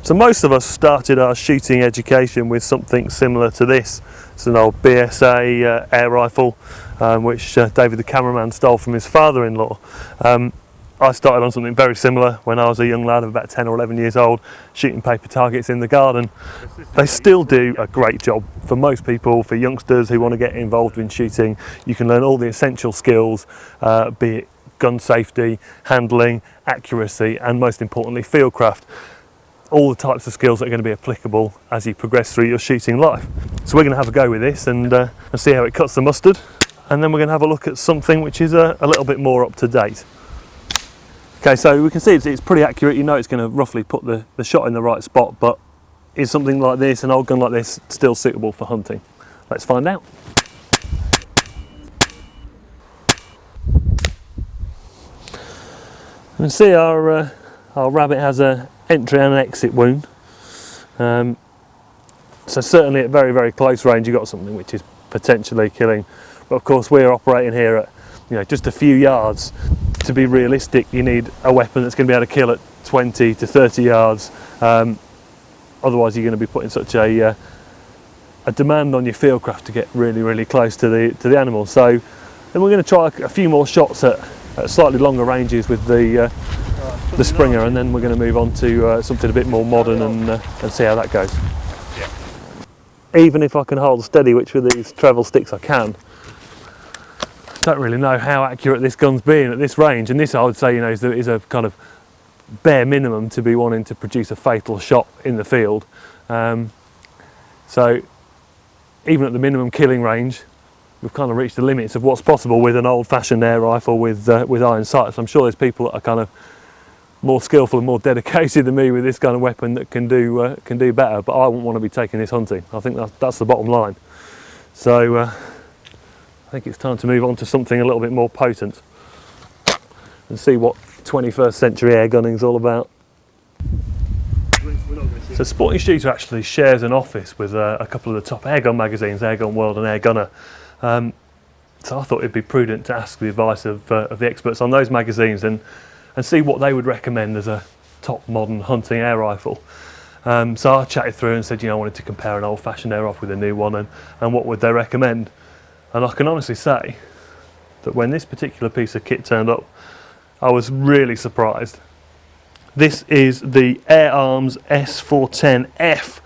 So most of us started our shooting education with something similar to this. It's an old BSA air rifle, which David the cameraman stole from his father-in-law. I started on something very similar when I was a young lad of about 10 or 11 years old, shooting paper targets in the garden. They still do a great job for most people, for youngsters who want to get involved in shooting. You can learn all the essential skills, be it gun safety, handling, accuracy, and most importantly, fieldcraft. All the types of skills that are going to be applicable as you progress through your shooting life. So we're going to have a go with this and see how it cuts the mustard. And then we're going to have a look at something which is a little bit more up to date. Okay, so we can see it's pretty accurate. You know it's going to roughly put the shot in the right spot, but is something like this, an old gun like this, still suitable for hunting? Let's find out. You can see our rabbit has an entry and an exit wound. So certainly at very, very close range you've got something which is potentially killing. But of course we're operating here at just a few yards. To be realistic, you need a weapon that's going to be able to kill at 20 to 30 yards. Otherwise you're going to be putting such a demand on your fieldcraft to get really, really close to the animal. So then we're going to try a few more shots at slightly longer ranges with the Springer, and then we're going to move on to something a bit more modern and see how that goes. Yeah. Even if I can hold steady, which with these travel sticks I can, don't really know how accurate this gun's being at this range, and this I would say is a kind of bare minimum to be wanting to produce a fatal shot in the field. So even at the minimum killing range, we've kind of reached the limits of what's possible with an old-fashioned air rifle with iron sights. I'm sure there's people that are kind of more skillful and more dedicated than me with this kind of weapon that can do better, but I wouldn't want to be taking this hunting. I think that's the bottom line. So I think it's time to move on to something a little bit more potent and see what 21st century air gunning is all about. So Sporting Shooter actually shares an office with a couple of the top airgun magazines, Airgun World and Air Gunner. So I thought it'd be prudent to ask the advice of the experts on those magazines and see what they would recommend as a top modern hunting air rifle. So I chatted through and said, I wanted to compare an old-fashioned air rifle with a new one and what would they recommend. And I can honestly say that when this particular piece of kit turned up, I was really surprised. This is the Air Arms S410F.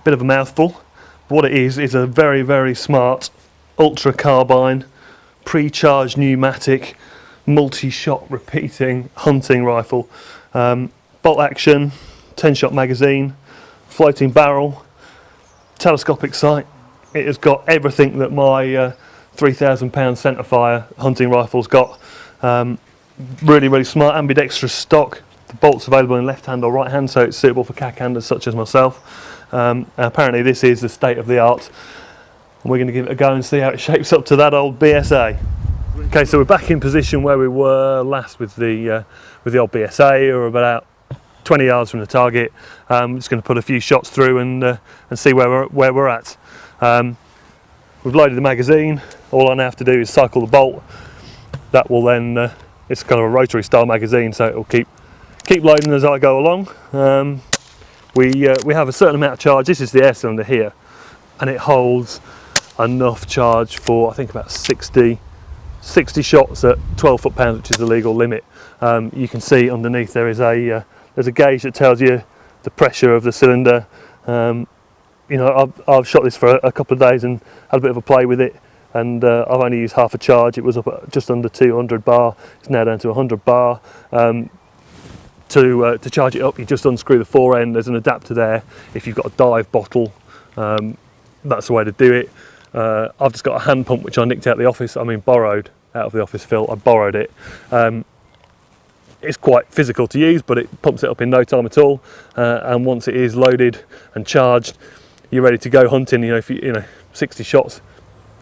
Bit of a mouthful. What it is a very, very smart ultra carbine, pre-charged pneumatic, multi-shot repeating hunting rifle. Bolt action, 10-shot magazine, floating barrel, telescopic sight. It has got everything that my 3,000 pound centerfire hunting rifle's got. Really, really smart, ambidextrous stock. The bolt's available in left hand or right hand, so it's suitable for cack-handers such as myself. Apparently this is the state of the art. And we're going to give it a go and see how it shapes up to that old BSA. Okay, so we're back in position where we were last with the old BSA, or about 20 yards from the target. I'm just going to put a few shots through and see where we're at. We've loaded the magazine. All I now have to do is cycle the bolt. That will then, it's kind of a rotary style magazine, so it will keep loading as I go along. We have a certain amount of charge. This is the air cylinder here, and it holds enough charge for I think about 60 shots at 12 foot-pounds, which is the legal limit. You can see underneath there is there's a gauge that tells you the pressure of the cylinder. I've shot this for a couple of days and had a bit of a play with it, and I've only used half a charge. It was up at just under 200 bar. It's now down to 100 bar. To charge it up, you just unscrew the fore end. There's an adapter there. If you've got a dive bottle, that's the way to do it. I've just got a hand pump which I nicked out of the office. Borrowed out of the office, Phil. I borrowed it. It's quite physical to use, but it pumps it up in no time at all. And once it is loaded and charged, you're ready to go hunting. 60 shots.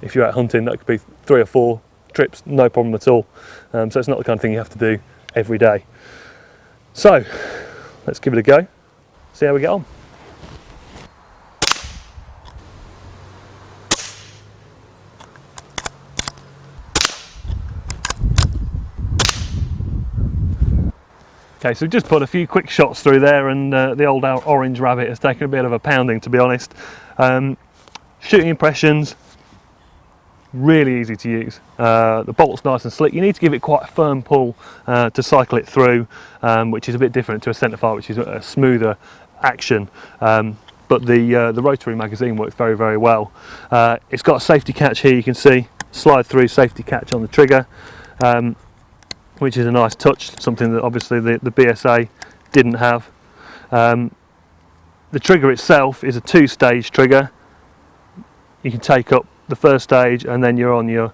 If you're out hunting, that could be 3 or 4 trips, no problem at all. So it's not the kind of thing you have to do every day. So let's give it a go, see how we get on. Okay, so just put a few quick shots through there, and the old orange rabbit has taken a bit of a pounding, to be honest. Shooting impressions, really easy to use. The bolt's nice and slick. You need to give it quite a firm pull to cycle it through, which is a bit different to a centerfire, which is a smoother action. But the rotary magazine works very, very well. It's got a safety catch here, you can see, slide through safety catch on the trigger, which is a nice touch, something that obviously the BSA didn't have. The trigger itself is a 2-stage trigger. You can take up the first stage and then you're on your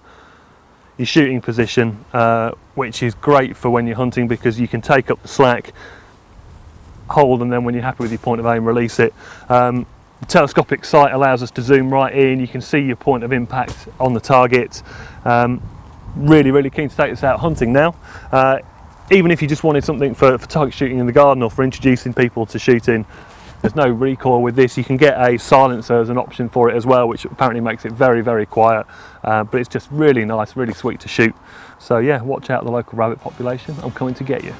shooting position, which is great for when you're hunting, because you can take up the slack, hold, and then when you're happy with your point of aim, release it. The telescopic sight allows us to zoom right in. You can see your point of impact on the target. Really, really keen to take this out hunting now. Even if you just wanted something for target shooting in the garden or for introducing people to shooting, there's no recoil with this. You can get a silencer as an option for it as well, which apparently makes it very, very quiet. But it's just really nice, really sweet to shoot. So yeah, watch out the local rabbit population. I'm coming to get you.